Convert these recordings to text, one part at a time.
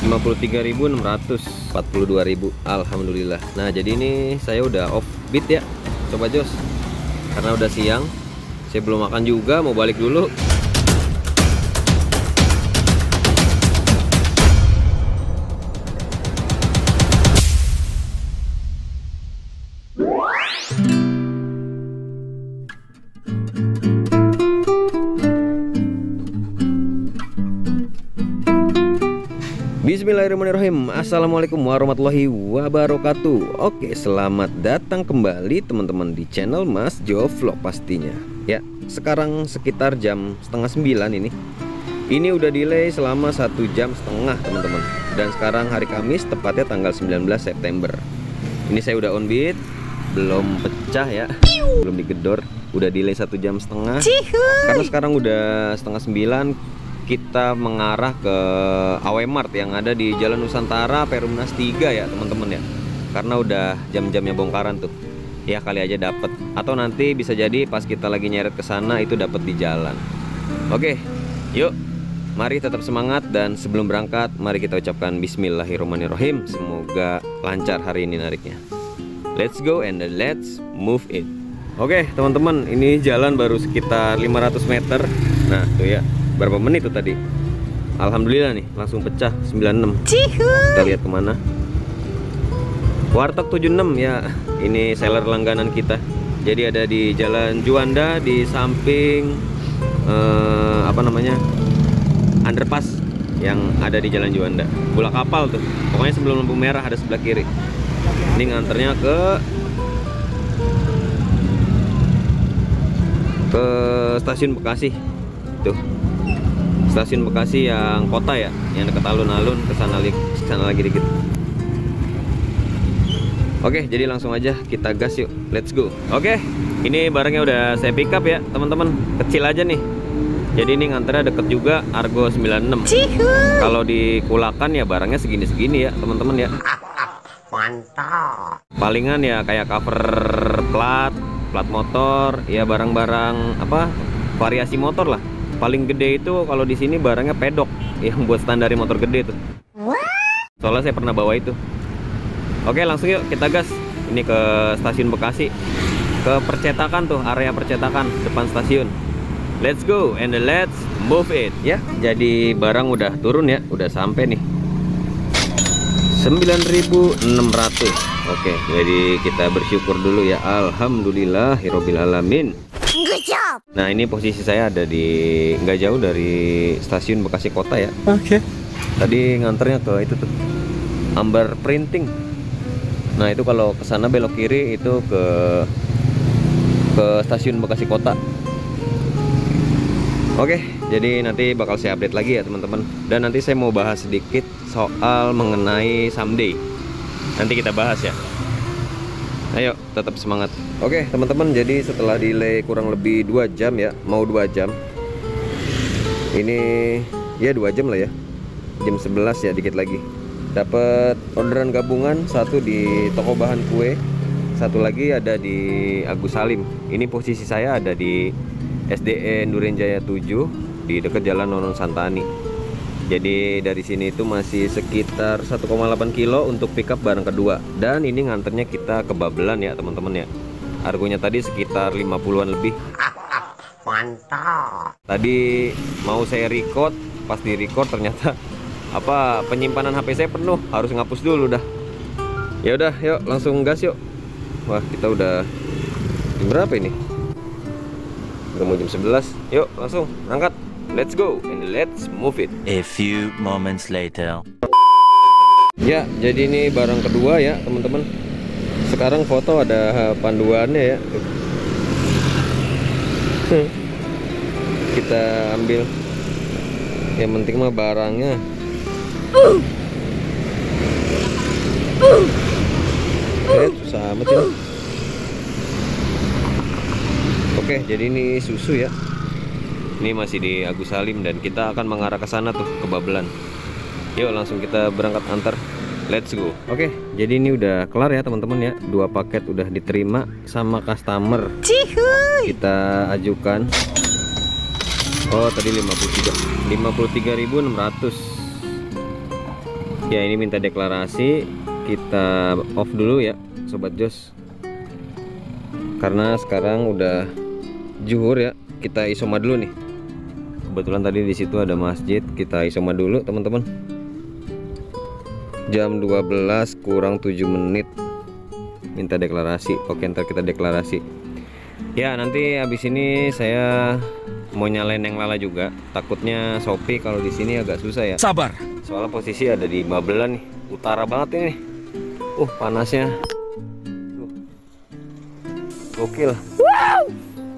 53.600, 42.000. Alhamdulillah. Nah, jadi ini saya udah off bid ya, Sobat Jos. Karena udah siang, saya belum makan juga, mau balik dulu. Bismillahirrahmanirrahim. Assalamualaikum warahmatullahi wabarakatuh. Oke, selamat datang kembali teman-teman di channel Mas Jo Vlog pastinya. Ya, sekarang sekitar jam setengah 9 ini. Ini udah delay selama 1 jam setengah teman-teman. Dan sekarang hari Kamis, tepatnya tanggal 19 September. Ini saya udah on bid, belum pecah ya, belum digedor. Udah delay 1 jam setengah. Karena sekarang udah setengah 9. Kita mengarah ke AW Mart yang ada di Jalan Nusantara Perumnas 3 ya teman-teman ya. Karena udah jam-jamnya bongkaran tuh. Ya kali aja dapet, atau nanti bisa jadi pas kita lagi nyeret ke sana itu dapet di jalan. Oke, yuk. Mari tetap semangat, dan sebelum berangkat mari kita ucapkan bismillahirrahmanirrahim. Semoga lancar hari ini nariknya. Let's go and let's move it. Oke, teman-teman, ini jalan baru sekitar 500 meter. Nah, tuh ya. Berapa menit tuh tadi? Alhamdulillah nih, langsung pecah 96. Kita lihat kemana. Warteg 76 ya. Ini seller langganan kita. Jadi ada di Jalan Juanda, di samping apa namanya, underpass yang ada di Jalan Juanda. Bola kapal tuh. Pokoknya sebelum lampu merah ada sebelah kiri. Ini nganternya ke stasiun Bekasi. Tuh. Stasiun Bekasi yang kota ya, yang dekat alun-alun, kesana lagi dikit. Oke, jadi langsung aja kita gas yuk, let's go. Oke, ini barangnya udah saya pick up ya teman-teman, kecil aja nih. Jadi ini nganternya deket juga, Argo 96. Kalau dikulakan ya barangnya segini-segini ya teman-teman ya. Mantap. Palingan ya kayak cover plat motor, ya barang-barang apa, variasi motor lah. Paling gede itu kalau di sini barangnya pedok yang buat standar motor gede tuh. Soalnya saya pernah bawa itu. Oke, langsung yuk kita gas. Ini ke stasiun Bekasi, ke percetakan tuh, area percetakan depan stasiun. Let's go and let's move it ya. Jadi barang udah turun ya, udah sampai nih 9.600. Oke, jadi kita bersyukur dulu ya. Alhamdulillahirabbil alamin. Nah, ini posisi saya ada di nggak jauh dari stasiun Bekasi Kota ya. Oke. Tadi nganternya ke itu tuh, Ambar Printing. Nah, itu kalau ke sana belok kiri itu ke stasiun Bekasi Kota. Oke, jadi nanti bakal saya update lagi ya teman-teman. Dan nanti saya mau bahas sedikit soal mengenai someday. Nanti kita bahas ya. Ayo, tetap semangat. Oke teman-teman, jadi setelah delay kurang lebih 2 jam ya, mau 2 jam. Ini ya 2 jam lah ya. Jam 11 ya, dikit lagi. Dapat orderan gabungan, satu di toko bahan kue, satu lagi ada di Agus Salim. Ini posisi saya ada di SDN Durenjaya 7 di dekat Jalan Nonon Santani. Jadi dari sini itu masih sekitar 1,8 kilo untuk pickup barang kedua. Dan ini nganternya kita ke Babelan ya teman-teman ya. Argonya tadi sekitar 50-an lebih. Mantap. Tadi mau saya record, pas di record ternyata apa, penyimpanan HP saya penuh, harus ngapus dulu dah. Ya udah, yuk langsung gas yuk. Wah, kita udah jam berapa ini? Udah mau jam 11. Yuk langsung berangkat. Let's go and let's move it. A few moments later. Ya, jadi ini barang kedua ya teman-teman. Sekarang foto ada panduannya ya. Kita ambil. Yang penting mah barangnya. Susah amat ya. Oke, jadi ini susu ya. Ini masih di Agus Salim dan kita akan mengarah ke sana tuh, ke Babelan. Yuk langsung kita berangkat antar. Let's go. Oke, jadi ini udah kelar ya teman-teman ya. 2 paket udah diterima sama customer. Kita ajukan. Oh, tadi 53.600. Ya ini minta deklarasi, kita off dulu ya Sobat Jos, karena sekarang udah zuhur ya. Kita isoma dulu nih. Kebetulan tadi di situ ada masjid, kita isoma dulu teman-teman. Jam 12 kurang 7 menit minta deklarasi. Oke, ntar kita deklarasi ya. Nanti habis ini saya mau nyalain yang lala juga. Takutnya Shopee kalau di sini agak susah ya. Sabar. Soalnya posisi ada di Babelan nih, utara banget ini. Panasnya. Gokil.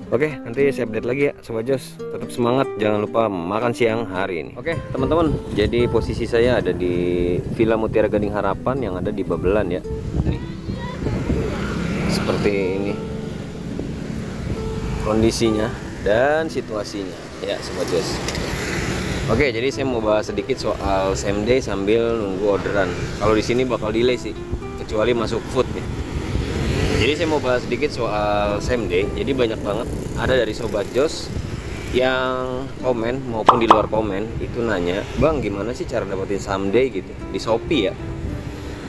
Oke, nanti saya update lagi ya Sobat Jos. Tetap semangat, jangan lupa makan siang hari ini. Oke teman-teman, jadi posisi saya ada di Villa Mutiara Gading Harapan yang ada di Babelan ya. Nih, seperti ini kondisinya dan situasinya ya Sobat Jos. Oke, jadi saya mau bahas sedikit soal same day sambil nunggu orderan. Kalau di sini bakal delay sih, kecuali masuk food nih. Jadi saya mau bahas sedikit soal same day. Jadi banyak banget ada dari Sobat Jos yang komen maupun di luar komen itu nanya, "Bang, gimana sih cara dapetin same day gitu di Shopee ya?"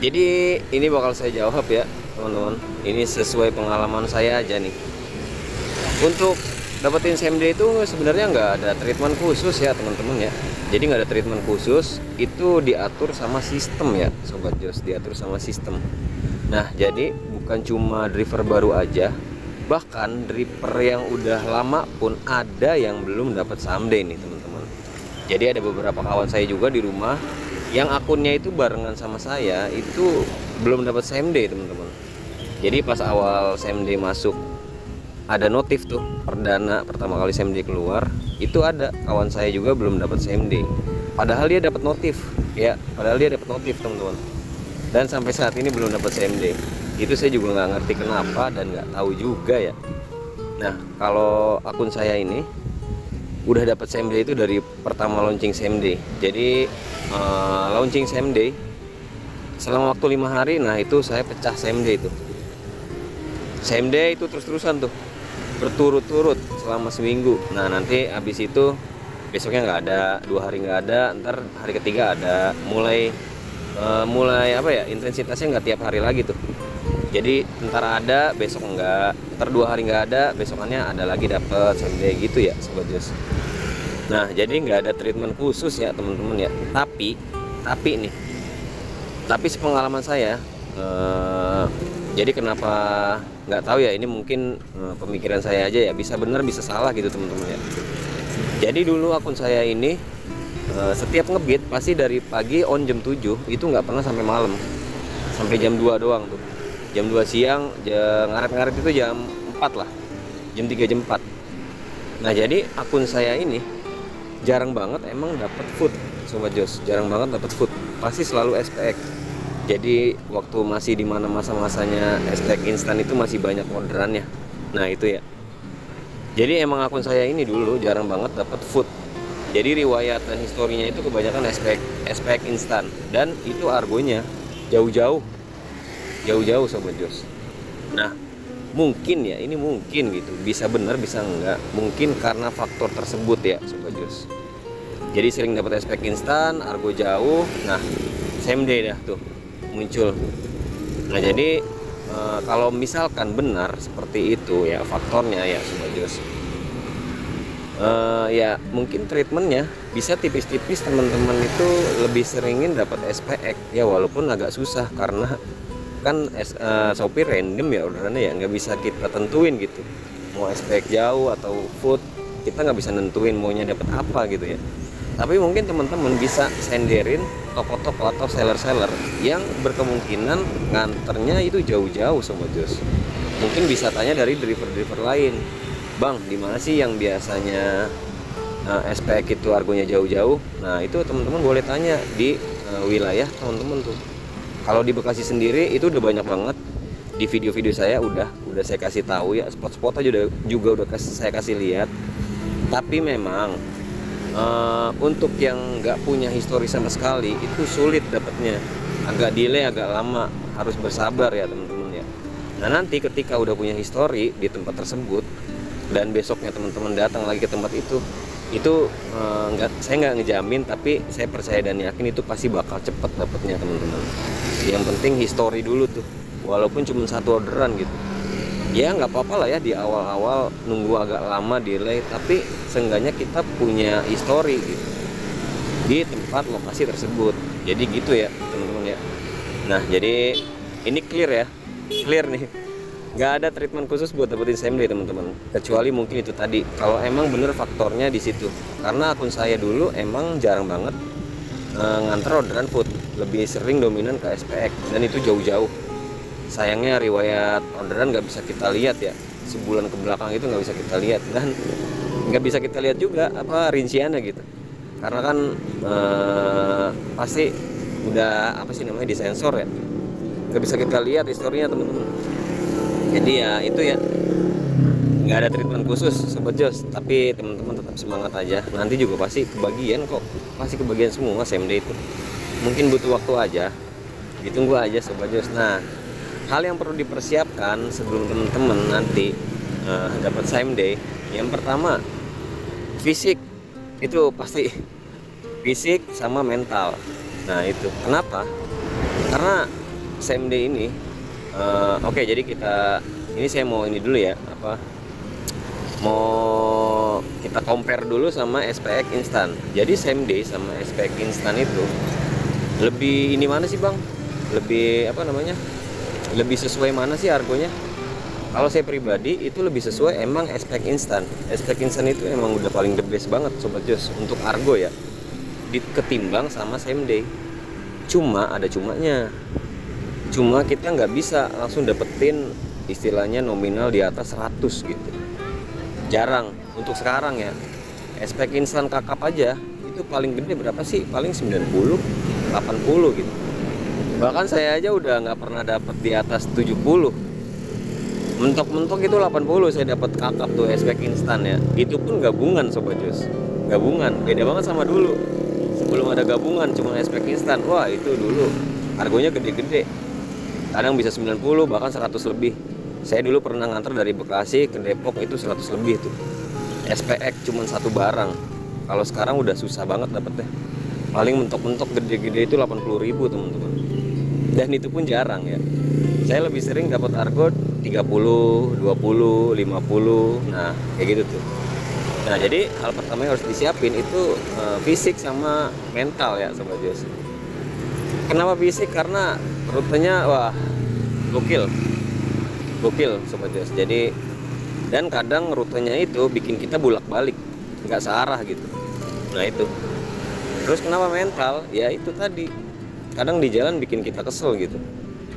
Jadi ini bakal saya jawab ya teman-teman. Ini sesuai pengalaman saya aja nih. Untuk dapetin same day itu sebenarnya nggak ada treatment khusus ya teman-teman ya. Jadi nggak ada treatment khusus, itu diatur sama sistem ya Sobat Jos, diatur sama sistem. Nah, jadi bukan cuma driver baru aja, bahkan driver yang udah lama pun ada yang belum dapat same day nih teman-teman. Jadi ada beberapa kawan saya juga di rumah yang akunnya itu barengan sama saya itu belum dapat same day teman-teman. Jadi pas awal same day masuk ada notif tuh, perdana pertama kali same day keluar itu ada kawan saya juga belum dapat same day. Padahal dia dapat notif ya, teman-teman. Dan sampai saat ini belum dapat same day. Itu saya juga nggak ngerti kenapa dan nggak tahu juga ya. Nah, kalau akun saya ini udah dapat same day itu dari pertama launching same day. Jadi launching same day selama waktu 5 hari, nah itu saya pecah same day itu. Same day itu terus-terusan tuh, berturut-turut selama seminggu. Nah nanti habis itu besoknya nggak ada, 2 hari nggak ada, ntar hari ketiga ada. Mulai apa ya, intensitasnya nggak tiap hari lagi tuh. Jadi ntar ada, besok enggak, ntar 2 hari nggak ada, besokannya ada lagi dapet same day gitu ya Sobat Jos. Nah jadi nggak ada treatment khusus ya teman-teman ya. Tapi sepengalaman saya, jadi kenapa nggak tahu ya, ini mungkin pemikiran saya aja ya, bisa benar bisa salah gitu teman-teman ya. Jadi dulu akun saya ini setiap ngebit pasti dari pagi on jam 7 itu nggak pernah sampai malam, sampai jam 2 doang tuh. Jam 2 siang, ngaret-ngaret itu jam 4 lah, jam 3 jam 4. Nah jadi akun saya ini jarang banget emang dapat food Sobat Jos, jarang banget dapat food, pasti selalu SPX. Jadi waktu masih di mana masa-masanya SPX instan itu masih banyak orderannya. Nah itu ya. Jadi emang akun saya ini dulu jarang banget dapat food. Jadi riwayat dan historinya itu kebanyakan SPX instan, dan itu argonya jauh-jauh Sobat Jos. Nah mungkin ya, ini mungkin gitu, bisa benar bisa enggak, mungkin karena faktor tersebut ya Sobat Jos. Jadi sering dapat SPX instan, argo jauh, nah same day dah tuh muncul. Nah jadi kalau misalkan benar seperti itu ya faktornya ya Sobat Jos, ya mungkin treatmentnya bisa tipis-tipis, teman-teman itu lebih seringin dapat SPX ya, walaupun agak susah karena kan Shopee random ya orderannya ya, nggak bisa kita tentuin gitu mau SPX jauh atau food, kita nggak bisa nentuin maunya dapat apa gitu ya. Tapi mungkin teman-teman bisa senderin toko-toko atau seller-seller yang berkemungkinan nganternya itu jauh-jauh Sobat Jos. Mungkin bisa tanya dari driver-driver lain, "Bang, di mana sih yang biasanya SPX itu argonya jauh-jauh?" Nah itu teman-teman boleh tanya di wilayah teman-teman tuh. Kalau di Bekasi sendiri itu udah banyak banget, di video-video saya udah saya kasih tahu ya, spot-spot aja juga udah saya kasih lihat. Tapi memang untuk yang nggak punya histori sama sekali itu sulit dapatnya, agak delay, agak lama, harus bersabar ya teman-teman ya. Nah nanti ketika udah punya histori di tempat tersebut dan besoknya teman-teman datang lagi ke tempat itu, Itu saya nggak ngejamin, tapi saya percaya dan yakin itu pasti bakal cepet dapetnya teman-teman. Yang penting history dulu tuh, walaupun cuma satu orderan gitu ya, nggak apa-apa lah ya di awal-awal nunggu agak lama delay, tapi seenggaknya kita punya history gitu di tempat lokasi tersebut. Jadi gitu ya teman-teman ya. Nah jadi ini clear ya, clear nih, nggak ada treatment khusus buat dapetin same day teman-teman, kecuali mungkin itu tadi kalau emang bener faktornya di situ. Karena akun saya dulu emang jarang banget nganter orderan food, lebih sering dominan ke SPX, dan itu jauh-jauh. Sayangnya riwayat orderan nggak bisa kita lihat ya, sebulan ke belakang itu nggak bisa kita lihat, dan nggak bisa kita lihat juga apa rinciannya gitu, karena kan pasti udah apa sih namanya disensor ya, nggak bisa kita lihat historinya teman-teman. Jadi ya itu ya, nggak ada treatment khusus Sobat Jos, tapi teman-teman tetap semangat aja, nanti juga pasti kebagian kok, pasti kebagian semua same day itu. Mungkin butuh waktu aja, ditunggu aja Sobat Jos. Nah, hal yang perlu dipersiapkan sebelum teman-teman nanti dapat same day, yang pertama fisik, itu pasti fisik sama mental. Nah itu kenapa? Karena same day ini oke, jadi ini saya mau ini dulu ya, mau kita compare dulu sama SPX instan. Jadi same day sama SPX instan itu lebih ini mana sih bang? Lebih lebih sesuai mana sih harganya? Kalau saya pribadi itu lebih sesuai emang SPX instan. SPX instan itu emang udah paling the best banget Sobat Jos untuk argo ya, ketimbang sama same day. Cuma ada cumanya, cuma kita nggak bisa langsung dapetin istilahnya nominal di atas 100 gitu, jarang untuk sekarang ya. SPX instan kakap aja itu paling gede berapa sih? Paling 90, 80 gitu. Bahkan saya aja udah nggak pernah dapat di atas 70. Mentok-mentok itu 80 saya dapat kakap tuh SPX instan ya. Itu pun gabungan Sobat Jos. Gabungan, beda banget sama dulu. Sebelum ada gabungan cuma SPX instan. Wah, itu dulu harganya gede-gede. Kadang bisa 90 bahkan 100 lebih. Saya dulu pernah nganter dari Bekasi ke Depok itu 100 lebih tuh. SPX cuma satu barang. Kalau sekarang udah susah banget dapetnya. Paling mentok-mentok gede-gede itu 80.000 teman-teman. Dan itu pun jarang ya. Saya lebih sering dapat argo 30, 20, 50. Nah, kayak gitu tuh. Nah, jadi hal pertama yang harus disiapin itu fisik sama mental ya Sobat Jos. Kenapa fisik? Karena rutenya wah gokil Sobat Jos. Jadi dan kadang rutenya itu bikin kita bolak-balik, nggak searah gitu. Nah itu. Terus kenapa mental? Ya itu tadi, kadang di jalan bikin kita kesel gitu,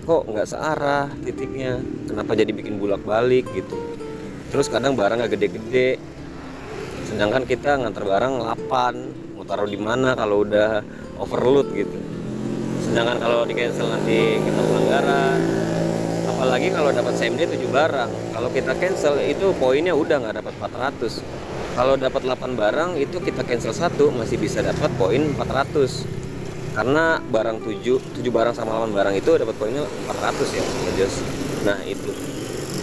kok nggak searah titiknya, kenapa jadi bikin bolak-balik gitu. Terus kadang barang nggak gede-gede, sedangkan kita nganter barang 8, mau taruh di mana kalau udah overload gitu. Sedangkan kalau di cancel nanti kita pelanggaran. Apalagi kalau dapat same day 7 barang, kalau kita cancel itu poinnya udah nggak dapat 400. Kalau dapat 8 barang itu kita cancel 1 masih bisa dapat poin 400. Karena barang 7 barang sama 8 barang itu dapat poinnya 400 ya Sobat Jos. Nah itu.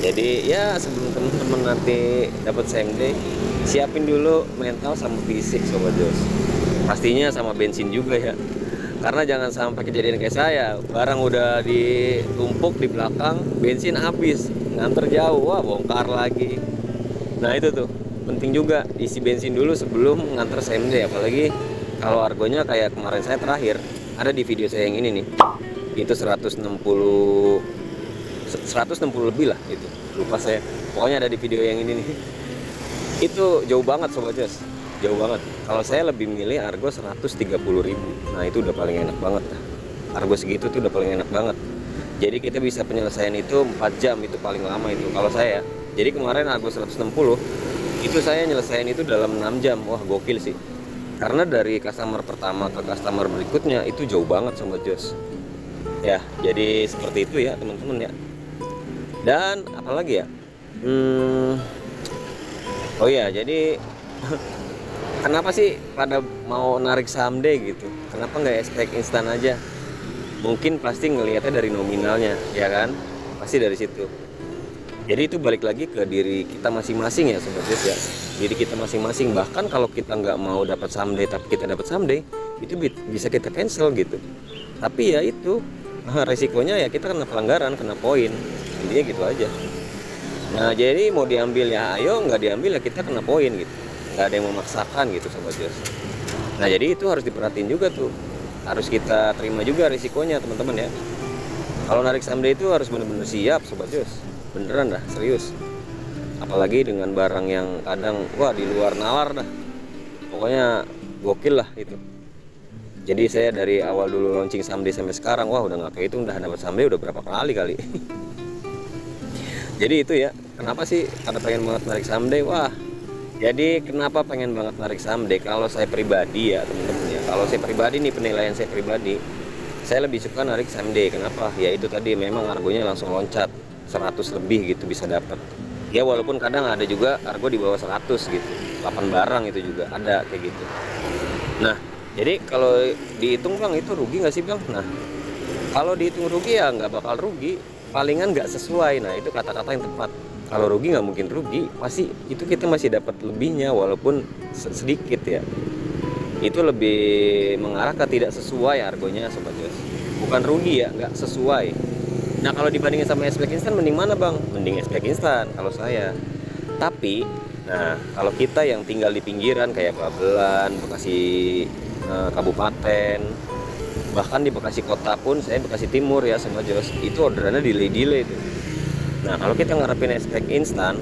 Jadi ya sebelum teman-teman nanti dapat same day, siapin dulu mental sama fisik Sobat Jos. Pastinya sama bensin juga ya. Karena jangan sampai kejadian kayak saya, barang udah ditumpuk di belakang, bensin habis, nganter jauh, wah bongkar lagi. Nah itu tuh, penting juga isi bensin dulu sebelum nganter same day. Apalagi kalau argonya kayak kemarin saya terakhir, ada di video saya yang ini nih, itu 160 lebih lah itu, lupa saya. Pokoknya ada di video yang ini nih, itu jauh banget Sobat Jos, jauh banget. Kalau saya lebih milih argo 130.000. Nah itu udah paling enak banget lah. Argo segitu tuh udah paling enak banget. Jadi kita bisa penyelesaian itu 4 jam, itu paling lama itu kalau saya. Jadi kemarin argo 160 itu saya nyelesain itu dalam 6 jam. Wah gokil sih. Karena dari customer pertama ke customer berikutnya itu jauh banget Sobat Jos. Ya jadi seperti itu ya teman-teman ya. Dan apalagi ya, oh iya, jadi kenapa sih pada mau narik saham day gitu? Kenapa nggak SPX instan aja? Mungkin pasti ngelihatnya dari nominalnya, ya kan? Pasti dari situ. Jadi itu balik lagi ke diri kita masing-masing ya Sobat Jos ya. Diri kita masing-masing, bahkan kalau kita nggak mau dapat someday tapi kita dapat someday, itu bisa kita cancel gitu. Tapi ya itu resikonya ya kita kena pelanggaran, kena poin, intinya gitu aja. Nah jadi mau diambil ya ayo, nggak diambil ya kita kena poin gitu, nggak ada yang memaksakan gitu Sobat Jos. Nah jadi itu harus diperhatiin juga tuh, harus kita terima juga risikonya teman-teman ya. Kalau narik someday itu harus benar-benar siap Sobat Jos, beneran dah, serius. Apalagi dengan barang yang kadang wah di luar nalar dah, pokoknya gokil lah itu. Jadi saya dari awal dulu launching someday sampai sekarang, wah udah nggak kehitung udah dapat someday udah berapa kali. Jadi itu ya, kenapa sih pada pengen banget narik someday? Wah, jadi kenapa pengen banget narik someday? Kalau saya pribadi ya teman-teman ya, kalau saya pribadi nih, penilaian saya pribadi, saya lebih suka narik someday. Kenapa? Ya itu tadi, memang argonya langsung loncat 100 lebih gitu bisa dapat. Ya walaupun kadang ada juga argo di bawah 100 gitu, 8 barang itu juga ada kayak gitu. Nah jadi kalau dihitung Bang, itu rugi nggak sih Bang? Nah kalau dihitung rugi ya nggak bakal rugi, palingan nggak sesuai. Nah itu kata-kata yang tepat. Kalau rugi nggak mungkin rugi, pasti itu kita masih dapat lebihnya walaupun sedikit ya. Itu lebih mengarah ke tidak sesuai argonya Sobat Jos, bukan rugi ya, nggak sesuai. Nah kalau dibandingin sama SPX instan, mending mana Bang? Mending SPX instan kalau saya. Tapi nah kalau kita yang tinggal di pinggiran kayak Babelan, Bekasi Kabupaten, bahkan di Bekasi Kota pun, saya Bekasi Timur ya Sobat Jos, itu orderannya delay tuh. Nah kalau kita ngarepin SPX instan,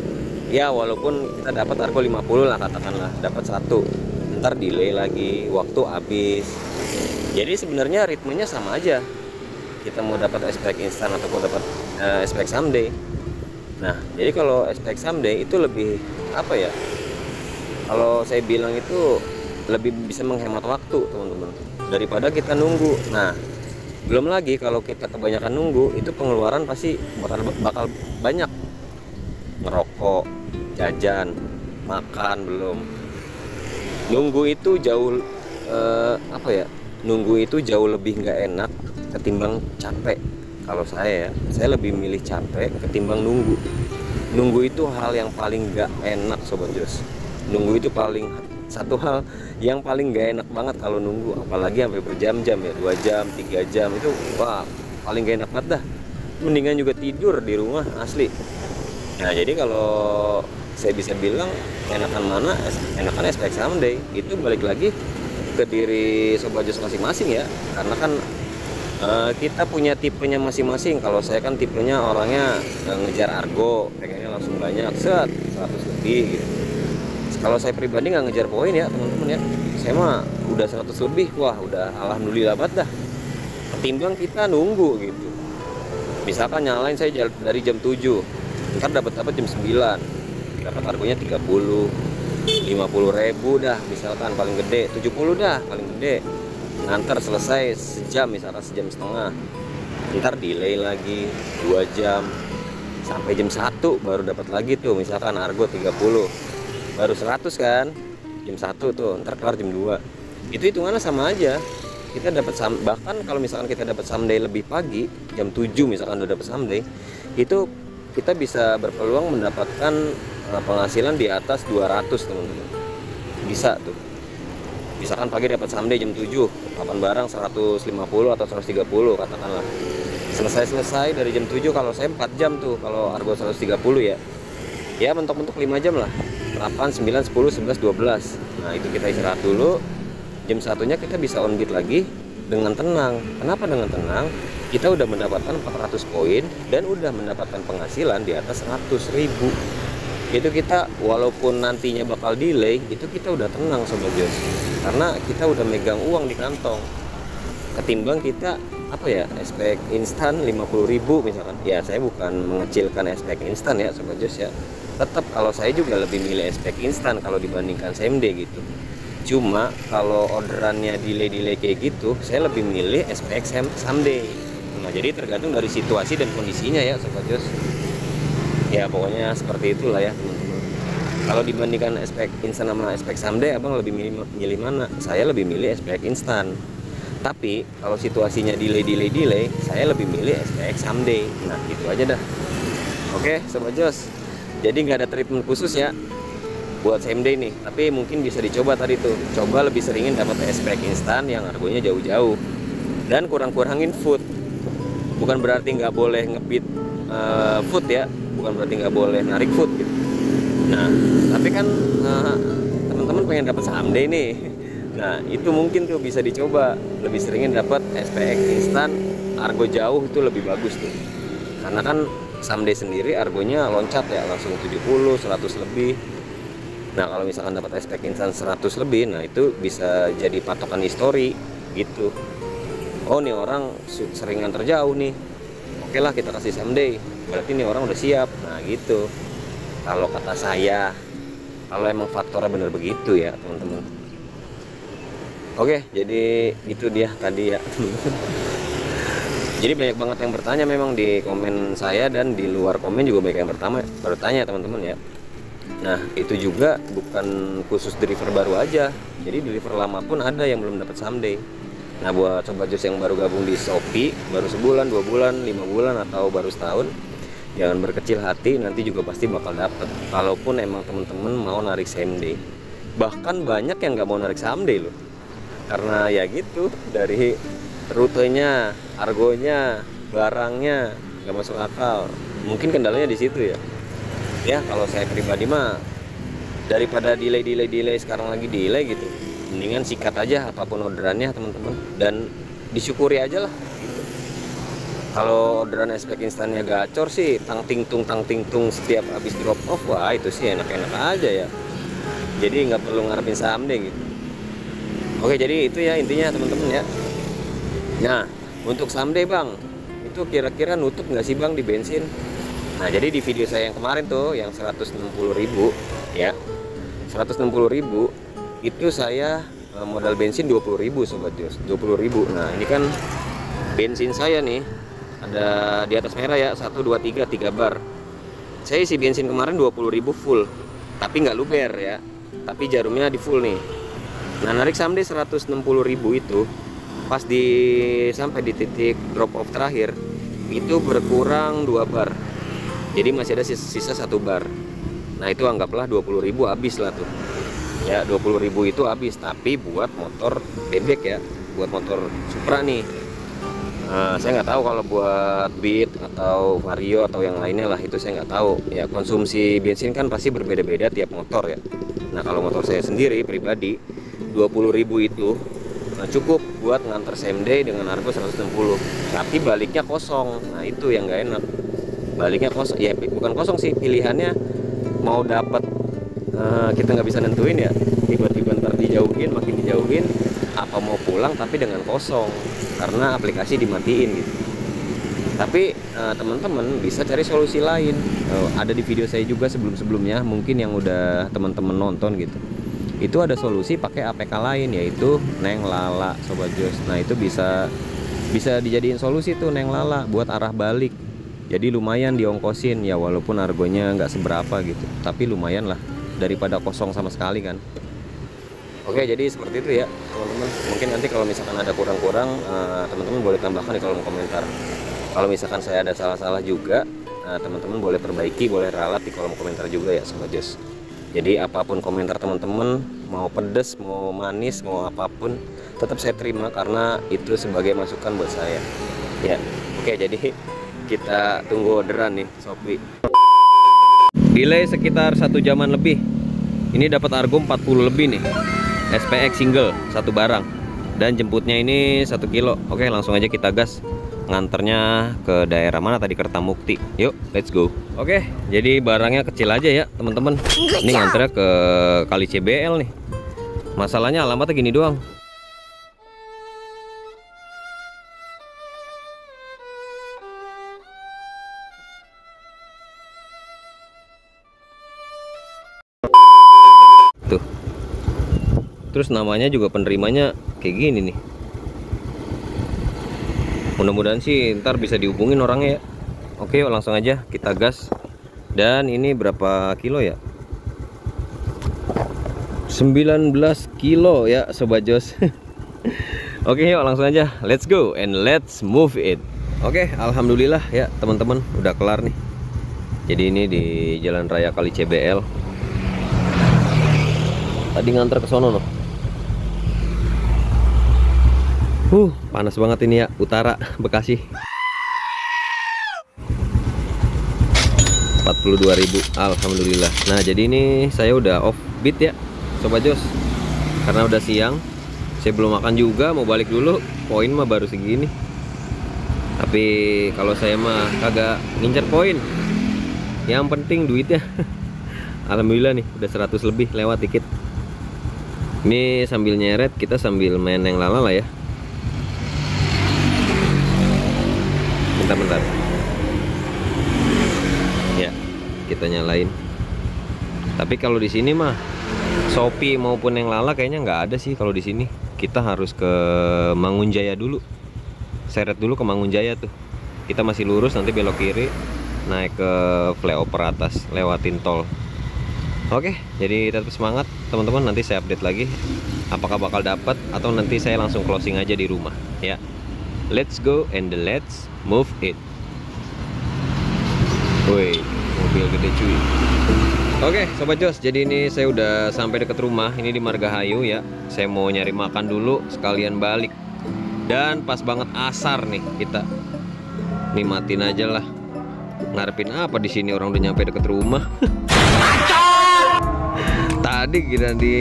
ya walaupun kita dapat argo 50 lah katakanlah, dapat 1, ntar delay lagi, waktu habis. Jadi sebenarnya ritmenya sama aja, kita mau dapat SPX instan atau mau dapat SPX someday. Nah jadi kalau SPX someday itu lebih apa ya, kalau saya bilang itu lebih bisa menghemat waktu teman-teman daripada kita nunggu. Nah belum lagi kalau kita kebanyakan nunggu, itu pengeluaran pasti bakal banyak, ngerokok, jajan, makan, belum nunggu itu jauh apa ya, nunggu itu jauh lebih nggak enak ketimbang capek. Kalau saya lebih milih capek ketimbang nunggu. Nunggu itu hal yang paling nggak enak Sobat Jos. Nunggu itu satu hal yang paling nggak enak banget kalau nunggu, apalagi sampai berjam-jam ya, 2 jam 3 jam itu wah paling nggak enak banget dah. Mendingan juga tidur di rumah asli. Nah jadi kalau saya bisa bilang enakan mana, enakan SPX someday. Itu balik lagi ke diri Sobat Jos masing-masing ya, karena kan kita punya tipenya masing-masing. Kalau saya kan tipenya orangnya ngejar argo, pengennya langsung banyak, 100 lebih gitu. Kalau saya pribadi nggak ngejar poin ya teman-teman ya, saya mah udah 100 lebih, wah udah alhamdulillah banget dah, ketimbang kita nunggu gitu. Misalkan nyalain saya dari jam 7, ntar dapat jam 9, dapat argonya 30, 50 ribu dah misalkan paling gede, 70 dah paling gede. Ngantar selesai sejam, misalkan sejam setengah, ntar delay lagi 2 jam sampai jam 1 baru dapat lagi tuh, misalkan argo 30, baru 100 kan jam 1 tuh, ntar kelar jam 2. Itu hitungannya sama aja. Kita dapat bahkan kalau misalkan kita dapat someday lebih pagi, jam 7 misalkan udah dapat someday, itu kita bisa berpeluang mendapatkan penghasilan di atas 200 teman-teman. Bisa tuh. Misalkan pagi dapat someday jam 7, 8 barang 150 atau 130 katakanlah. Selesai dari jam 7, kalau saya 4 jam tuh kalau argo 130 ya. Ya mentok-mentok 5 jam lah. 8, 9, 10, 11, 12. Nah itu kita istirahat dulu. Jam 1-nya kita bisa on beat lagi dengan tenang. Kenapa dengan tenang? Kita udah mendapatkan 400 poin dan udah mendapatkan penghasilan di atas 100 ribu. Itu kita walaupun nantinya bakal delay, itu kita udah tenang Sobat Jos, karena kita udah megang uang di kantong. Ketimbang kita apa ya, SPX instan 50.000 misalkan. Ya saya bukan mengecilkan SPX instan ya Sobat Jos ya, tetap kalau saya juga lebih milih SPX instan kalau dibandingkan SMD gitu. Cuma kalau orderannya delay kayak gitu, saya lebih milih SPX someday. Nah jadi tergantung dari situasi dan kondisinya ya Sobat Jos. Ya pokoknya seperti itulah ya teman-teman. Kalau dibandingkan SPX instan sama SPX someday, abang lebih milih mana? Saya lebih milih SPX instan. Tapi kalau situasinya delay, saya lebih milih SPX someday. Nah gitu aja dah. Oke Sobat Jos, jadi nggak ada treatment khusus ya buat same day nih, tapi mungkin bisa dicoba tadi tuh, coba lebih seringin dapat ice pack instan yang harganya jauh-jauh dan kurang-kurangin food. Bukan berarti nggak boleh ngebit food ya, bukan berarti nggak boleh narik food gitu. Nah tapi kan teman-teman pengen dapat same day nih, nah itu mungkin tuh bisa dicoba lebih seringin dapat ice pack instan argo jauh, itu lebih bagus tuh, karena kan same day sendiri argonya loncat ya, langsung 70, 100 lebih. Nah kalau misalkan dapat ice pack instan 100 lebih, nah itu bisa jadi patokan histori gitu. Oh nih orang sering nganter jauh nih, oke lah kita kasih same day, berarti nih orang udah siap. Nah gitu kalau kata saya, kalau emang faktornya bener begitu ya teman-teman. Oke, jadi itu dia tadi ya teman-teman. Jadi banyak banget yang bertanya memang di komen saya, dan di luar komen juga banyak yang bertanya teman-teman ya. Nah itu juga bukan khusus driver baru aja, jadi driver lama pun ada yang belum dapat same day. Nah buat Sobat Jos yang baru gabung di Shopee, baru sebulan, 2 bulan, 5 bulan, atau baru setahun, jangan berkecil hati, nanti juga pasti bakal dapet. Kalaupun emang temen-temen mau narik same day, bahkan banyak yang nggak mau narik same day loh, karena ya gitu, dari rutenya, argonya, barangnya nggak masuk akal. Mungkin kendalanya di situ ya. Ya kalau saya pribadi mah, daripada delay sekarang lagi delay gitu, mendingan sikat aja apapun orderannya teman-teman, dan disyukuri aja lah gitu. Kalau orderan ice pack instannya gacor sih, tang ting tung setiap habis drop off, wah itu sih enak-enak aja ya, jadi nggak perlu ngarepin same day gitu. Oke, jadi itu ya intinya teman-teman ya. Nah untuk same day bang, itu kira-kira nutup nggak sih bang di bensin? Nah jadi di video saya yang kemarin tuh yang 160.000 ya, 160.000 itu saya modal bensin 20.000 Sobat Jos, 20.000. Nah ini kan bensin saya nih ada di atas merah ya, 1, 2, 3 bar. Saya isi bensin kemarin 20.000 full, tapi nggak luber ya, tapi jarumnya di full nih. Nah narik same day 160.000 itu pas sampai di titik drop off terakhir itu berkurang 2 bar. Jadi masih ada sisa 1 bar. Nah itu anggaplah 20.000 habis lah tuh. Ya 20.000 itu habis, tapi buat motor bebek ya, buat motor Supra nih. Saya nggak tahu kalau buat Beat atau Vario atau yang lainnya lah, itu saya nggak tahu. Ya konsumsi bensin kan pasti berbeda-beda tiap motor ya. Nah kalau motor saya sendiri pribadi 20.000 itu cukup buat nganter same day dengan harga 160. Tapi baliknya kosong. Nah itu yang nggak enak. Baliknya kosong ya, bukan kosong sih, pilihannya mau dapat kita nggak bisa nentuin ya, tiba-tiba ntar dijauhin, makin dijauhin, apa mau pulang tapi dengan kosong karena aplikasi dimatiin gitu. Tapi teman-teman bisa cari solusi lain, ada di video saya juga sebelumnya, mungkin yang udah teman-teman nonton gitu, itu ada solusi pakai APK lain, yaitu Neng Lala Sobat Jos. Nah itu bisa dijadiin solusi tuh Neng Lala buat arah balik. Jadi lumayan diongkosin ya, walaupun argonya nggak seberapa gitu, tapi lumayan lah daripada kosong sama sekali kan. Oke, jadi seperti itu ya teman-teman. Mungkin nanti kalau misalkan ada kurang-kurang, teman-teman boleh tambahkan di kolom komentar. Kalau misalkan saya ada salah-salah juga, teman-teman boleh perbaiki, boleh ralat di kolom komentar juga ya Sobat Jos. Jadi apapun komentar teman-teman, mau pedes, mau manis, mau apapun, tetap saya terima karena itu sebagai masukan buat saya. Ya, oke, jadi kita tunggu orderan nih Shopee. Delay sekitar 1 jaman lebih. Ini dapat argo 40 lebih nih. SPX single 1 barang. Dan jemputnya ini 1 kilo. Oke, langsung aja kita gas. Nganternya ke daerah mana tadi, Kertamukti. Yuk, let's go. Oke, jadi barangnya kecil aja ya teman-teman. Ini nganternya ke Kali CBL nih. Masalahnya alamatnya gini doang. Tuh. Terus namanya juga penerimanya kayak gini nih. Mudah-mudahan sih ntar bisa dihubungin orangnya ya. Oke, yuk langsung aja kita gas. Dan ini berapa kilo ya? 19 kilo ya Sobat Jos. Oke, yuk langsung aja, let's go and let's move it. Oke, alhamdulillah ya teman-teman, udah kelar nih. Jadi ini di Jalan Raya Kali CBL. Tadi nganter ke sono loh. Panas banget ini ya, utara Bekasi. 42.000, alhamdulillah. Nah, jadi ini saya udah off beat ya, Sobat Jos. Karena udah siang. Saya belum makan juga, mau balik dulu. Poin mah baru segini. Tapi kalau saya mah kagak ngincer poin. Yang penting duitnya. Alhamdulillah nih, udah 100 lebih, lewat dikit. Ini sambil nyeret, kita sambil main yang lala lah ya. Bentar. Ya, kita nyalain. Tapi kalau di sini mah Shopee maupun yang lala kayaknya nggak ada sih kalau di sini. Kita harus ke Mangunjaya dulu. Seret dulu ke Mangunjaya tuh. Kita masih lurus, nanti belok kiri, naik ke flyover atas, lewatin tol. Oke, jadi tetap semangat teman-teman. Nanti saya update lagi apakah bakal dapat atau nanti saya langsung closing aja di rumah ya. Let's go and let's move it. Woi, mobil gede cuy. Oke, Sobat Jos, jadi ini saya udah sampai dekat rumah. Ini di Margahayu ya. Saya mau nyari makan dulu sekalian balik. Dan pas banget asar nih kita. Nikmatin aja lah. Ngarepin apa di sini, orang udah nyampe deket rumah. Tadi kira di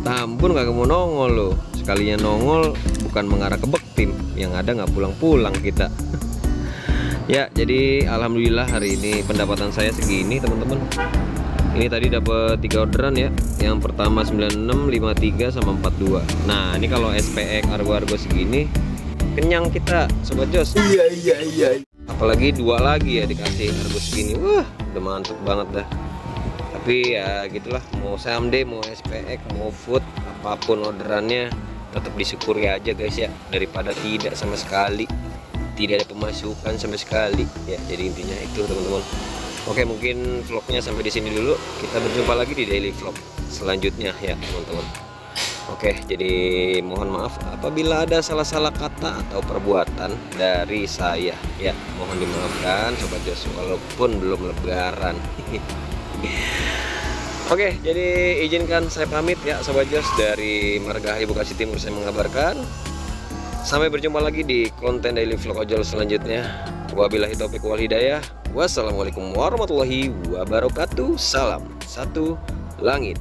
Tambun kagak mau nongol loh. Sekalinya nongol bukan mengarah ke Bektim, yang ada nggak pulang-pulang kita. Ya, jadi alhamdulillah hari ini pendapatan saya segini teman-teman. Ini tadi dapat 3 orderan ya. Yang pertama 96, 53 sama 42. Nah, ini kalau SPX argo-argo segini kenyang kita, Sobat Jos. Iya. Apalagi 2 lagi ya dikasih argo segini. Wah, udah mantep banget dah. Tapi ya gitulah, mau Samde, mau SPX, mau food, apapun orderannya tetap disyukuri aja guys ya, daripada tidak sama sekali, tidak ada pemasukan sama sekali ya. Jadi intinya itu teman-teman. Oke, mungkin vlognya sampai di sini dulu. Kita berjumpa lagi di daily vlog selanjutnya ya teman-teman. Oke, jadi mohon maaf apabila ada salah-salah kata atau perbuatan dari saya ya, mohon dimaafkan Sobat Jos, walaupun belum lebaran. Oke, jadi izinkan saya pamit ya Sobat Jos, dari Margahayu Bekasi Timur saya mengabarkan. Sampai berjumpa lagi di konten daily vlog ojol selanjutnya. Wabillahi taufiq wal hidayah. Wassalamualaikum warahmatullahi wabarakatuh. Salam satu langit.